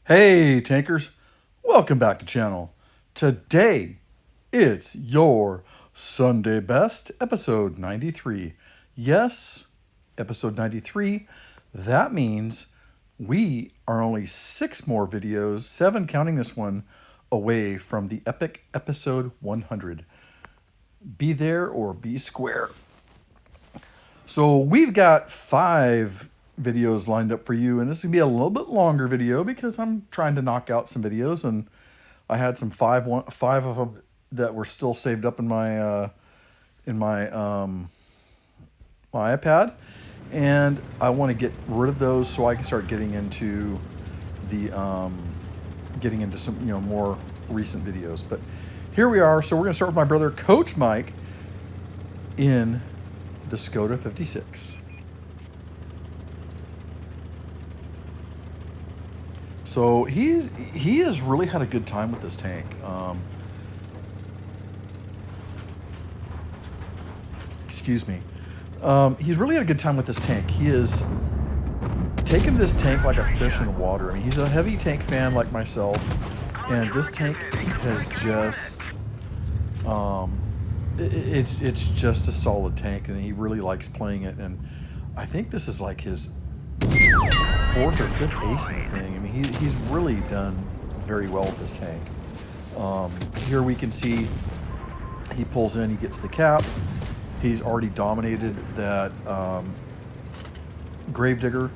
Hey tankers, welcome back to channel. Today, it's your Sunday Best, episode 93. Yes, episode 93. That means we are only 6 more videos, 7 counting this one, away from the epic episode 100. Be there or be square. So we've got 5 videos lined up for you, and this is gonna be a little bit longer video because I'm trying to knock out some videos, and I had some five of them that were still saved up in my my iPad, and I want to get rid of those so I can start getting into the some more recent videos. But here we are. So we're gonna start with my brother Coach Mike in the Skoda 56. So he has really had a good time with this tank. Excuse me. He's really had a good time with this tank. He is taken this tank like a fish in water. I mean, he's a heavy tank fan like myself, and this tank has just it's just a solid tank, and he really likes playing it. And I think this is like his 4th or 5th ace in the thing. I mean, he's really done very well with this tank. Here we can see he pulls in, he gets the cap. He's already dominated that Gravedigger,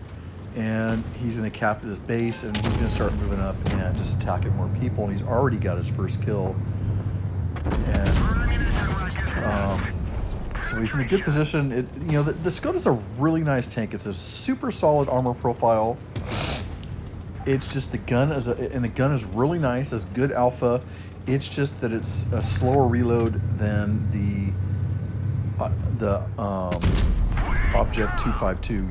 and he's going to cap this base, and he's going to start moving up and just attacking more people. And he's already got his first kill, and so he's in a good position. The Skoda's a really nice tank. It's a super solid armor profile. It's just the gun and the gun is really nice, as good alpha. It's just that it's a slower reload than the Object 252,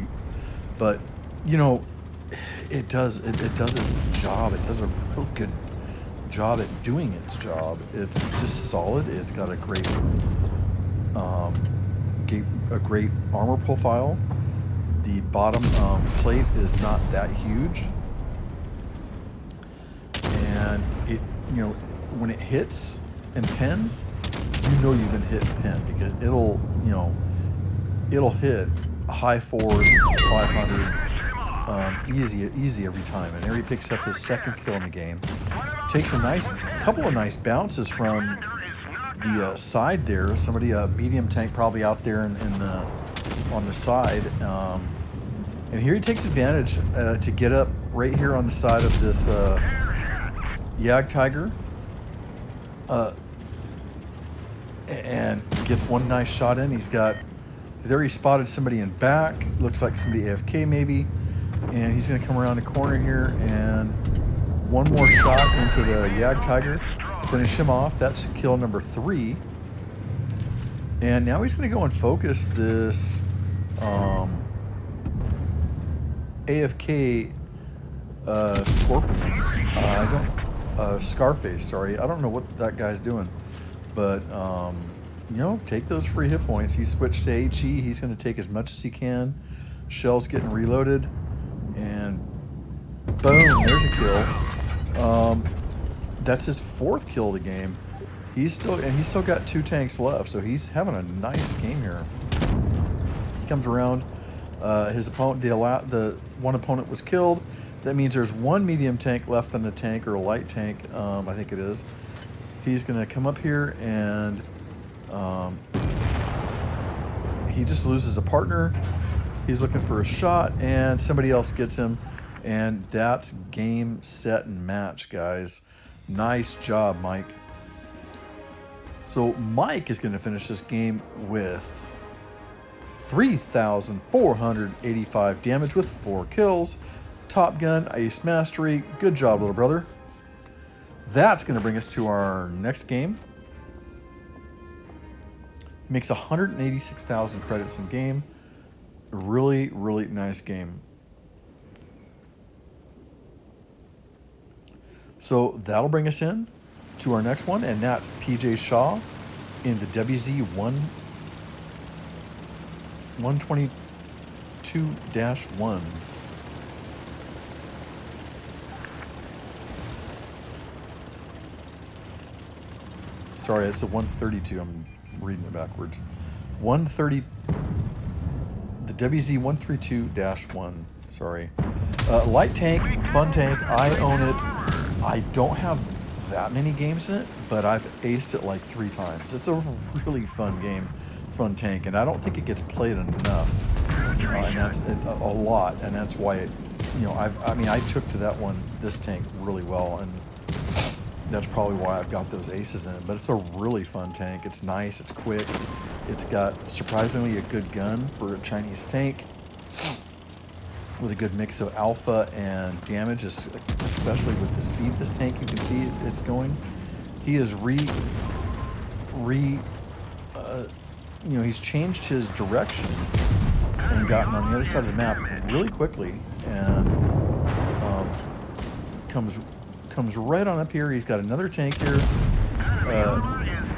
but it does its job. It does a real good job at doing its job. It's just solid. It's got a great armor profile. The bottom plate is not that huge, and it when it hits and pins, you've been hit and pinned, because it'll hit high 4s, 500 easy every time. And there he picks up his 2nd kill in the game. Takes a couple of nice bounces from the side there. Somebody, a medium tank probably out there on the side, and here he takes advantage to get up right here on the side of this Yag Tiger, and gets one nice shot in. He spotted somebody in back, looks like somebody AFK maybe, and he's going to come around the corner here, and one more shot into the Yag Tiger, finish him off. That's kill number 3. And now he's going to go and focus this AFK Scorpion. Scarface, sorry. I don't know what that guy's doing. But, take those free hit points. He switched to HE. He's going to take as much as he can. Shell's getting reloaded. And boom, there's a kill. That's his 4th kill of the game. He's still got 2 tanks left, so he's having a nice game here. He comes around. His opponent, the one opponent was killed. That means there's 1 medium tank left in the tank, or a light tank, I think it is. He's going to come up here, and he just loses a partner. He's looking for a shot, and somebody else gets him. And that's game, set, and match, guys. Nice job, Mike. So Mike is going to finish this game with 3,485 damage with 4 kills. Top Gun, Ace Mastery. Good job, little brother. That's going to bring us to our next game. Makes 186,000 credits in game. A really, really nice game. So that'll bring us in to our next one, and that's PJ Shaw in the WZ 122-1. Sorry, it's a 132. I'm reading it backwards. 130. The WZ-132-1. Sorry. Light tank, fun tank. I own it. I don't have that many games in it, but I've aced it like 3 times. It's a really fun game, fun tank, and I don't think it gets played enough. And that's a lot, and that's why it, I took to this tank really well, and that's probably why I've got those aces in it. But it's a really fun tank. It's nice. It's quick. It's got surprisingly a good gun for a Chinese tank, with a good mix of alpha and damage, especially with the speed this tank. You can see it's going. He has he's changed his direction and gotten on the other side of the map really quickly, and comes right on up here. He's got another tank here,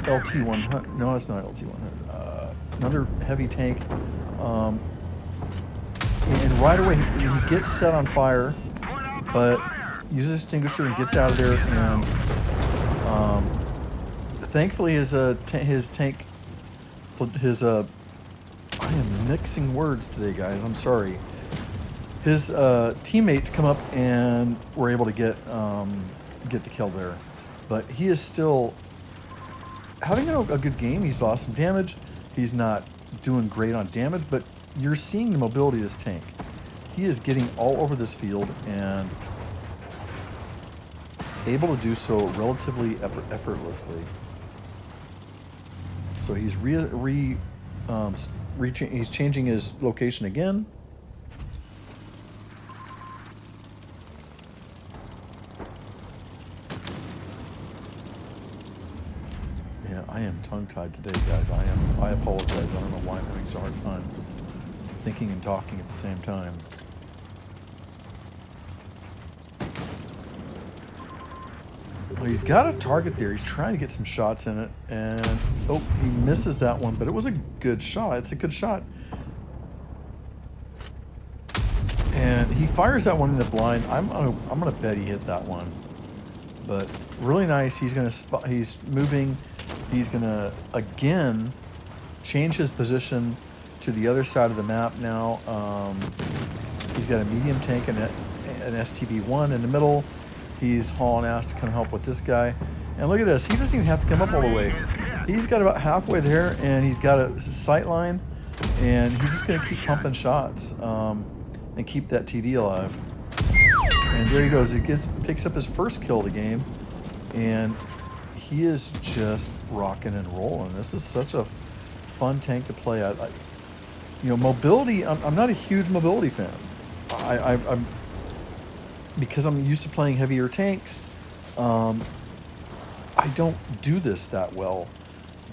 LT-100. No, it's not LT-100. Another heavy tank. And right away, he gets set on fire, but uses a extinguisher and gets out of there. And thankfully, his tank, I am mixing words today, guys. I'm sorry. His teammates come up and were able to get the kill there, but he is still having a good game. He's lost some damage. He's not doing great on damage, but you're seeing the mobility of this tank. He is getting all over this field and able to do so relatively effortlessly. So he's he's changing his location again. Yeah, I am tongue-tied today, guys. I apologize. I don't know why I'm having such a hard time thinking and talking at the same time. Well, he's got a target there. He's trying to get some shots in it, and he misses that one, but it was a good shot. It's a good shot. And he fires that one in the blind. I'm gonna bet he hit that one. But really nice. He's moving. He's gonna again change his position to the other side of the map now. He's got a medium tank and an STB-1 in the middle. He's hauling ass to come help with this guy. And look at this. He doesn't even have to come up all the way. He's got about halfway there, and he's got a sight line, and he's just going to keep pumping shots and keep that TD alive. And there he goes. He picks up his first kill of the game, and he is just rocking and rolling. This is such a fun tank to play. Mobility, I'm not a huge mobility fan. I'm because I'm used to playing heavier tanks, I don't do this that well.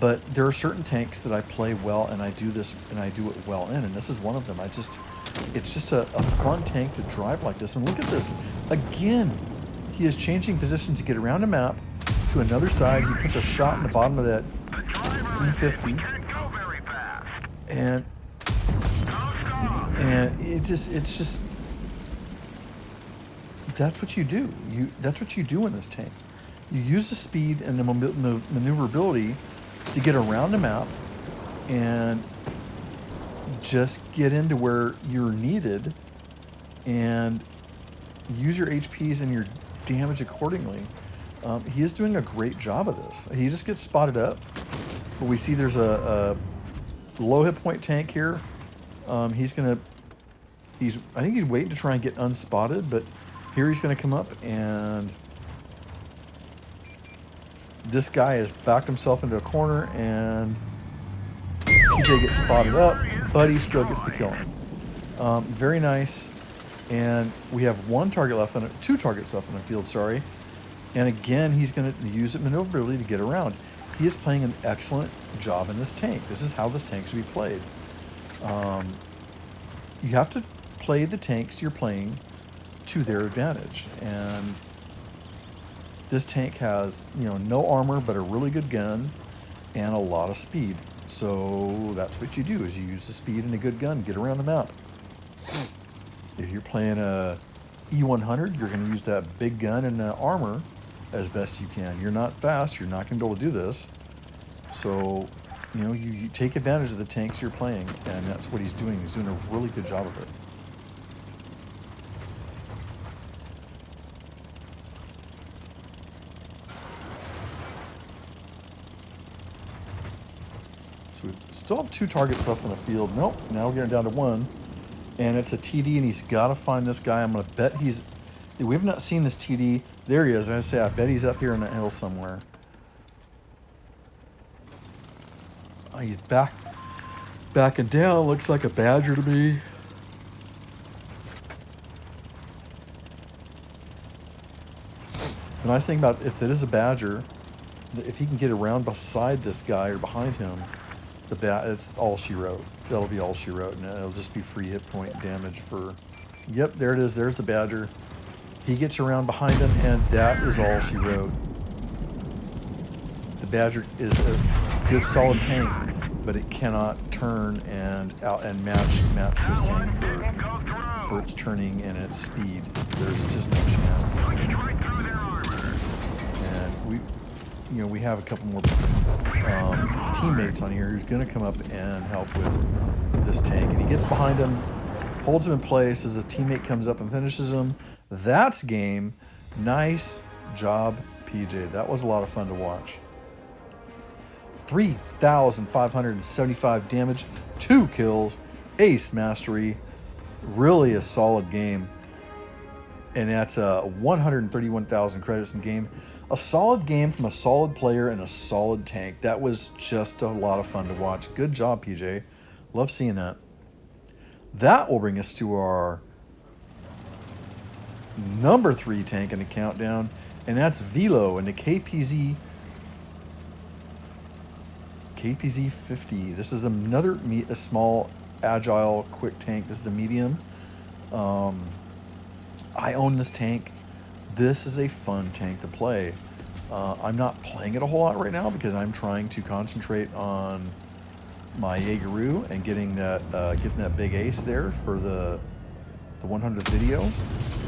But there are certain tanks that I play well, and I do this, and I do it well in, and this is one of them. It's just a fun tank to drive like this. And look at this. Again, he is changing position to get around a map to another side. He puts a shot in the bottom of that E50. And it's just that's what you do. That's what you do in this tank. You use the speed and the maneuverability to get around the map and just get into where you're needed and use your HPs and your damage accordingly. He is doing a great job of this. He just gets spotted up. But we see there's a low hit point tank here. I think he's waiting to try and get unspotted, but here he's going to come up, and this guy has backed himself into a corner, and PJ gets spotted up, but he still gets the kill. Very nice. And we have two targets left on the field, sorry. And again, he's going to use maneuverability to get around. He is playing an excellent job in this tank. This is how this tank should be played. You have to play the tanks you're playing to their advantage. And this tank has, no armor, but a really good gun and a lot of speed. So that's what you do, is you use the speed and a good gun, get around the map. If you're playing a E100, you're going to use that big gun and the armor as best you can. You're not fast, you're not going to be able to do this. So, you know, you take advantage of the tanks you're playing, and that's what he's doing. He's doing a really good job of it. So we still have 2 targets left on the field. Nope, now we're getting down to 1. And it's a TD, and he's got to find this guy. I'm going to bet he's... We have not seen this TD. There he is. I say, I bet he's up here on that hill somewhere. He's backing down. Looks like a badger to me. The nice thing about if it is a badger, if he can get around beside this guy or behind him, it's all she wrote. That'll be all she wrote, and it'll just be free hit point damage for... Yep, there it is. There's the badger. He gets around behind him, and that is all she wrote. The badger is a good solid tank, but it cannot turn and match this tank for its turning and its speed. There's just no chance. And we have a couple more teammates on here who's going to come up and help with this tank. And he gets behind him, holds him in place as a teammate comes up and finishes him. That's game. Nice job, PJ. That was a lot of fun to watch. 3,575 damage, 2 kills, ace mastery. Really a solid game. And that's 131,000 credits in game. A solid game from a solid player and a solid tank. That was just a lot of fun to watch. Good job, PJ. Love seeing that. That will bring us to our number 3 tank in the countdown, and that's Velo in the KPZ 50. This is another a small, agile, quick tank. This is the medium. I own this tank. This is a fun tank to play. I'm not playing it a whole lot right now because I'm trying to concentrate on my Jaegeru and getting that big ace there for the 100th video.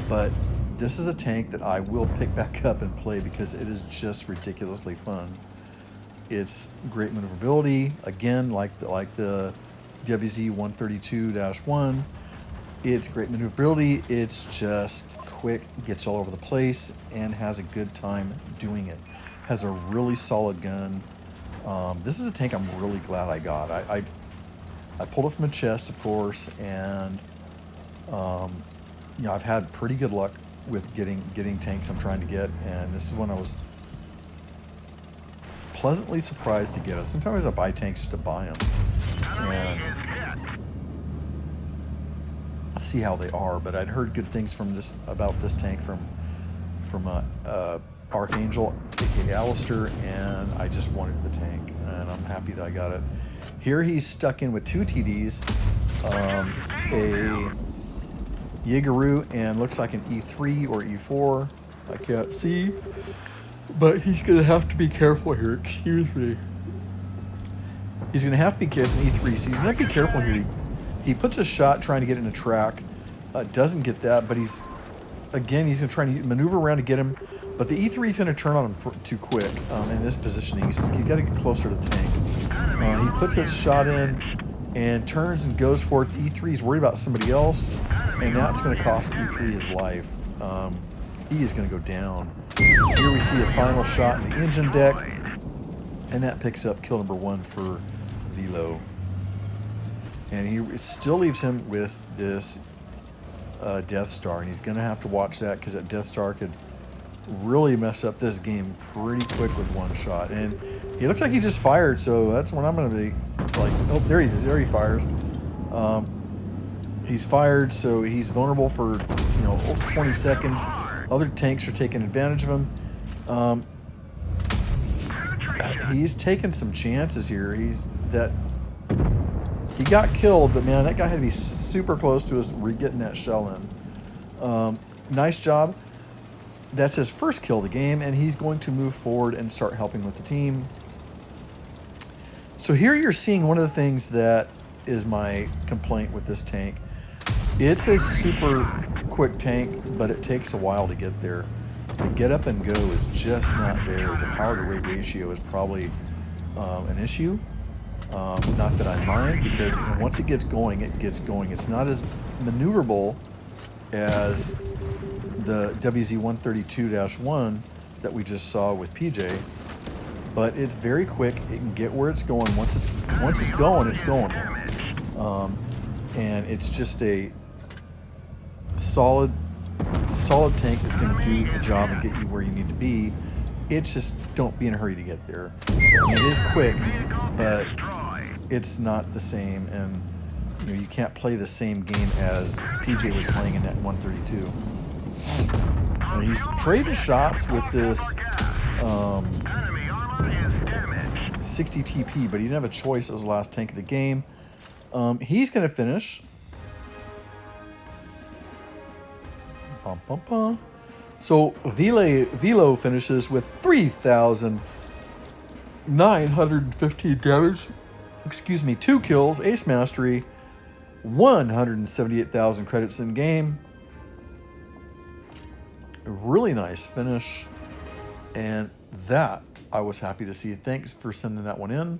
But this is a tank that I will pick back up and play because it is just ridiculously fun. It's great maneuverability, again, like the WZ-132-1. It's great maneuverability. It's just quick, gets all over the place, and has a good time doing it. Has a really solid gun. This is a tank I'm really glad I got. I pulled it from a chest, of course, and I've had pretty good luck with getting tanks I'm trying to get, and this is one I was pleasantly surprised to get. Sometimes I buy tanks just to buy them and see how they are, but I'd heard good things about this tank from Archangel, aka Alistair, and I just wanted the tank, and I'm happy that I got it. Here he's stuck in with 2 TDs, a Jaegeru, and looks like an E3 or E4. I can't see, but he's going to have to be careful here. Excuse me. He's going to have to be careful. E3, so he's going to be careful here. He puts a shot trying to get in a track, doesn't get that, but he's going to try to maneuver around to get him, but the E3 is going to turn on him too quick in this positioning. He's got to get closer to the tank. He puts his shot in and turns and goes for it. The E3 is worried about somebody else, and that's going to cost E3 his life. He is going to go down. Here we see a final shot in the engine deck, and that picks up kill number 1 for Velo. And it still leaves him with this Death Star, and he's going to have to watch that because that Death Star could really mess up this game pretty quick with one shot. And he looks like he just fired, so that's when I'm going to be like, oh, there he is. There he fires. He's fired, so he's vulnerable for 20 seconds. Other tanks are taking advantage of him. He's taking some chances here. He got killed, but man, that guy had to be super close to us getting that shell in. Nice job. That's his first kill of the game, and he's going to move forward and start helping with the team. So here you're seeing one of the things that is my complaint with this tank. It's a super quick tank, but it takes a while to get there. The get up and go is just not there. The power to weight ratio is probably an issue. Not that I mind, because once it gets going, it gets going. It's not as maneuverable as the WZ-132-1 that we just saw with PJ, but it's very quick. It can get where it's going. Once it's going, it's going. And it's just a solid tank that's going to do the job and get you where you need to be. It's just, don't be in a hurry to get there. It is quick, but it's not the same, and you can't play the same game as PJ was playing in that 132. And he's trading shots with this 60 TP, but he didn't have a choice. It was the last tank of the game. He's going to finish. So Velo finishes with 3,915 damage. Excuse me, 2 kills, ace mastery, 178,000 credits in game. A really nice finish, and that I was happy to see. Thanks for sending that one in.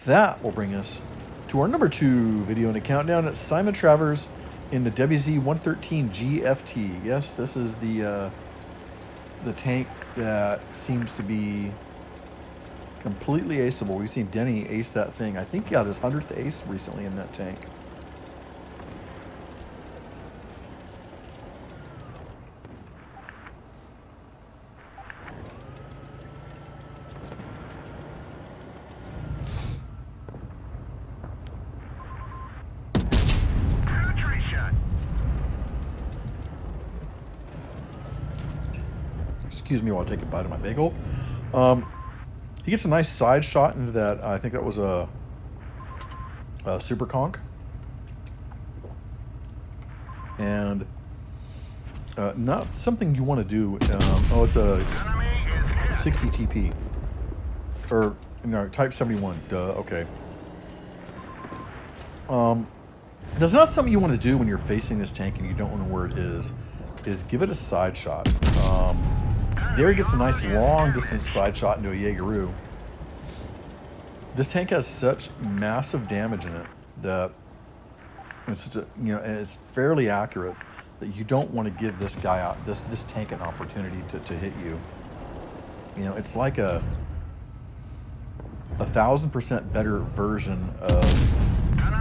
That will bring us to our number 2 video in the countdown. It's Simon Travers in the WZ-113 GFT. Yes, this is the tank that seems to be completely aceable. We've seen Denny ace that thing. I think he got his 100th ace recently in that tank. Excuse me while I take a bite of my bagel. He gets a nice side shot into that. I think that was a super conch. And not something you want to do. It's a 60 TP. Or, no, Type 71. Duh, okay. That's not something you want to do when you're facing this tank and you don't know where it is give it a side shot. There he gets a nice long distance side shot into a Jaegeru. This tank has such massive damage in it that it's it's fairly accurate that you don't want to give this guy out this tank an opportunity to hit you. It's like a 1,000% better version of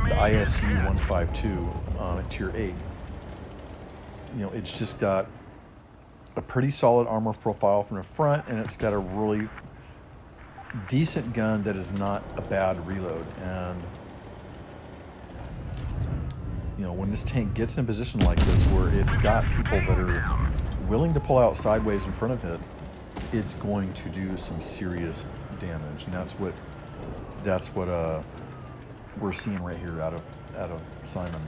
the ISU 152 at tier 8. It's just got a pretty solid armor profile from the front, and it's got a really decent gun that is not a bad reload. And when this tank gets in a position like this where it's got people that are willing to pull out sideways in front of it, it's going to do some serious damage. And that's what we're seeing right here out of Simon.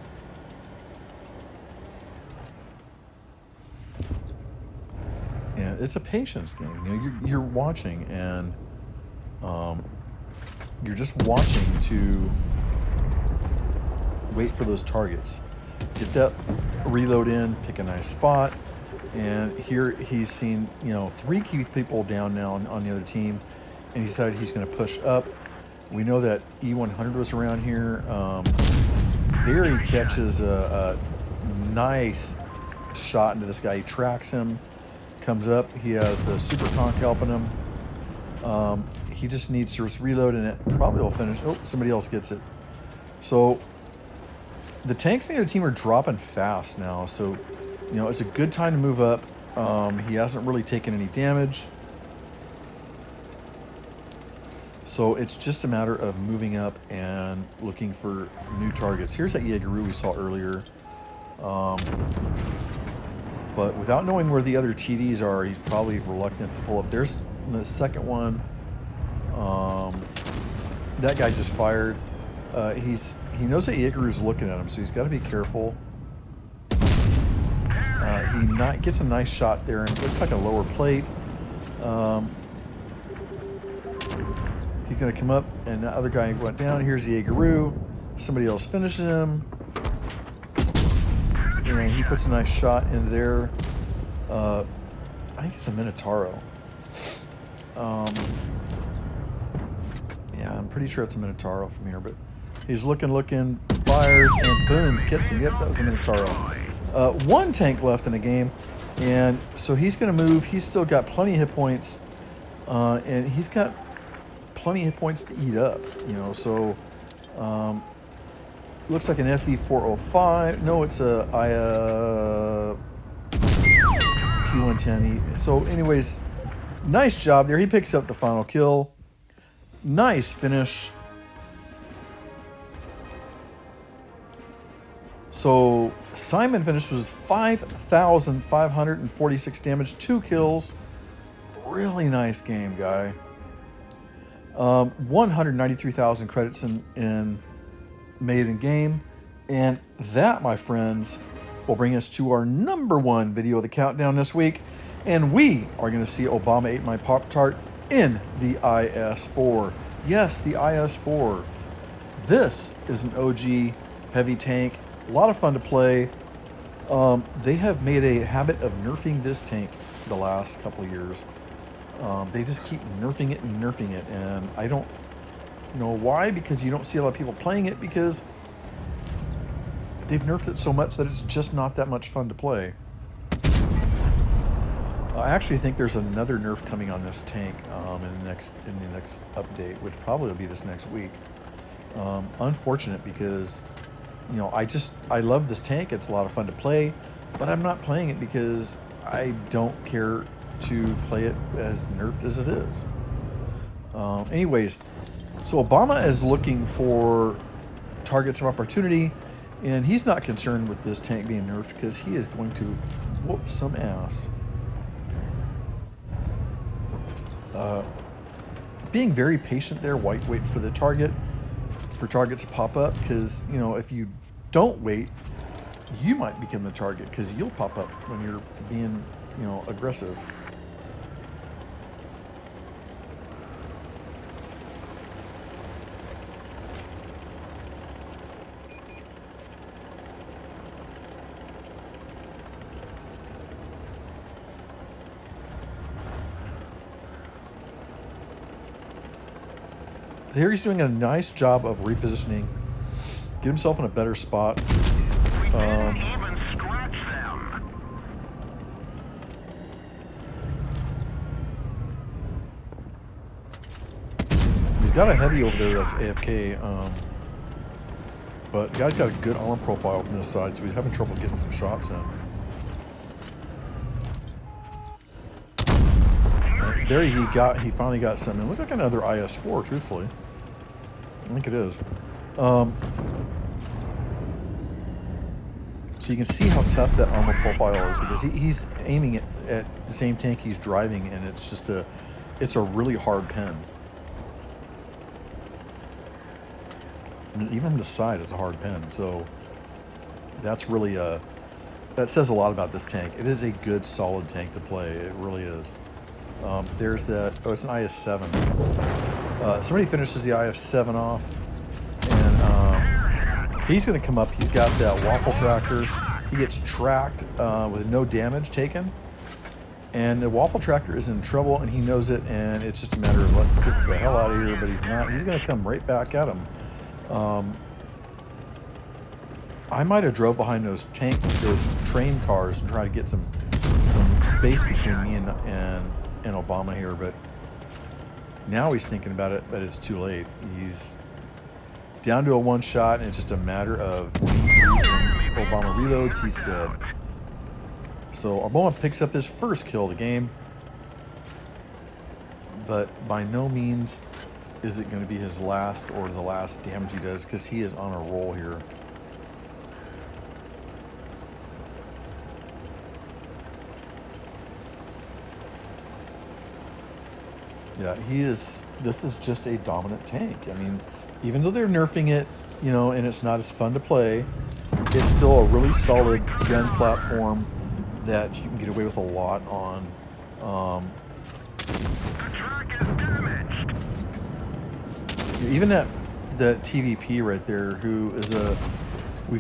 And it's a patience game. You're watching, and you're just watching to wait for those targets. Get that reload in, pick a nice spot, and here he's seen 3 key people down now on the other team, and he decided he's going to push up. We know that E100 was around here. There he catches a nice shot into this guy. He tracks him. Comes up, he has the super conch helping him. He just needs to reload, and it probably will finish. Oh, somebody else gets it. So the tanks in the other team are dropping fast now, so it's a good time to move up. He hasn't really taken any damage, so it's just a matter of moving up and looking for new targets. Here's that Jaegeru we saw earlier. But without knowing where the other TDs are, he's probably reluctant to pull up. There's the second one. That guy just fired. He knows that Jaegeru's looking at him, so he's got to be careful. He gets a nice shot there, and it looks like a lower plate. He's going to come up, and the other guy went down. Here's the Jaegeru. Somebody else finishes him. And he puts a nice shot in there. I think it's a Minotauro. Yeah, I'm pretty sure it's a Minotauro from here, but he's looking, fires, and boom, gets him. Yep, that was a Minotauro. One tank left in the game, and so he's going to move. He's still got plenty of hit points, and he's got plenty of hit points to eat up, you know, so looks like an FE405. No, it's a T110. So anyways, nice job there. He picks up the final kill. Nice finish. So Simon finished with 5,546 damage, 2 kills. Really nice game, guy. 193,000 credits in made in game. And that, my friends, will bring us to our #1 video of the countdown this week. And we are going to see Obama Ate My Pop-Tart in the IS-4. Yes, the IS-4. This is an OG heavy tank. A lot of fun to play. They have made a habit of nerfing this tank the last couple of years. They just keep nerfing it, and I don't know why, because you don't see a lot of people playing it, because they've nerfed it so much that it's just not that much fun to play. I actually think there's another nerf coming on this tank in the next update, which probably will be this next week. Unfortunate, because you know, I love this tank. It's a lot of fun to play, but I'm not playing it because I don't care to play it as nerfed as it is. Anyways, so Obama is looking for targets of opportunity, and he's not concerned with this tank being nerfed because he is going to whoop some ass. Being very patient there, wait for the target, for targets to pop up, because you know, if you don't wait, you might become the target because you'll pop up when you're being, you know, aggressive. Here he's doing a nice job of repositioning, get himself in a better spot. He's got a heavy over there that's AFK, but the guy's got a good armor profile from this side, so he's having trouble getting some shots in. And there he finally got something. It looks like another IS-4, truthfully. I think it is. So you can see how tough that armor profile is, because he's aiming at the same tank he's driving, and it's just it's a really hard pen. I mean, even from the side, it's a hard pen. So that's really that says a lot about this tank. It is a good, solid tank to play. It really is. There's that. Oh, it's an IS-7. Somebody finishes the IS-7 off, and he's going to come up. He's got that waffle tractor. He gets tracked with no damage taken, and the waffle tractor is in trouble, and he knows it. And it's just a matter of, let's get the hell out of here. But he's not. He's going to come right back at him. I might have drove behind those train cars and try to get some space between me and Obama here, but now he's thinking about it, but it's too late. He's down to a one shot, and it's just a matter of Obama reloads, he's dead. So Obama picks up his first kill of the game, but by no means is it going to be his last or the last damage he does, because he is on a roll here. Yeah, this is just a dominant tank. I mean, even though they're nerfing it, you know, and it's not as fun to play, it's still a really solid gun platform that you can get away with a lot on. Even that TVP right there, who is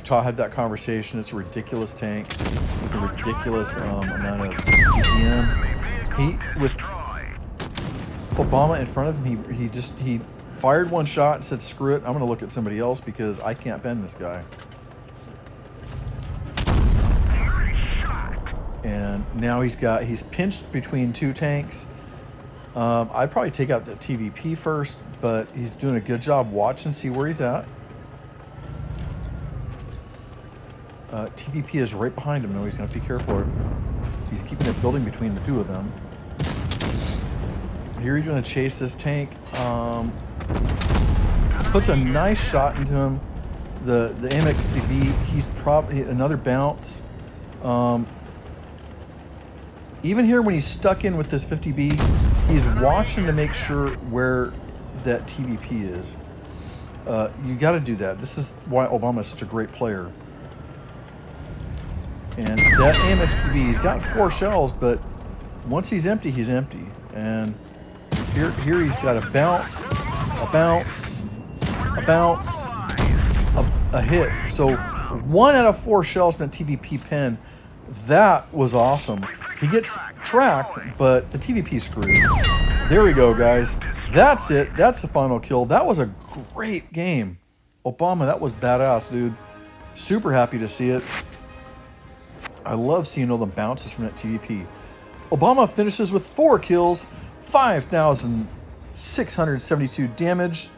had that conversation. It's a ridiculous tank with a ridiculous amount of DPM. With Obama in front of him, he fired one shot and said, screw it, I'm going to look at somebody else because I can't bend this guy. And now he's pinched between two tanks. I'd probably take out the TVP first, but he's doing a good job. Watch and see where he's at. TVP is right behind him. No, he's going to be careful. He's keeping it building between the two of them. Here he's going to chase this tank. Puts a nice shot into him. The AMX-50B, he's probably another bounce. Even here when he's stuck in with this 50B, he's watching to make sure where that TVP is. You got to do that. This is why Obama is such a great player. And that AMX-50B, he's got 4 shells, but once he's empty, he's empty. And here he's got a bounce, a bounce, a bounce, a hit. So 1 out of 4 shells meant TVP pen. That was awesome. He gets tracked, but the TVP screwed. There we go, guys. That's it. That's the final kill. That was a great game. Obama, that was badass, dude. Super happy to see it. I love seeing all the bounces from that TVP. Obama finishes with 4 kills, 5,672 damage,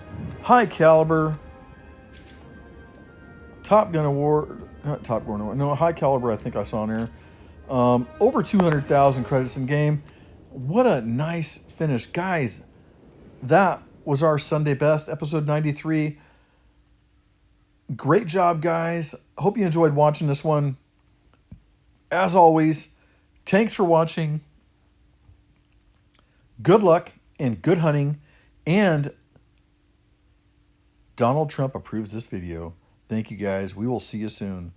high caliber, Top Gun Award, not Top Gun Award, no, high caliber I think I saw in there. Over 200,000 credits in game. What a nice finish. Guys, that was our Sunday Best, episode 93. Great job, guys. Hope you enjoyed watching this one. As always, thanks for watching. Good luck and good hunting. And Donald Trump approves this video. Thank you, guys. We will see you soon.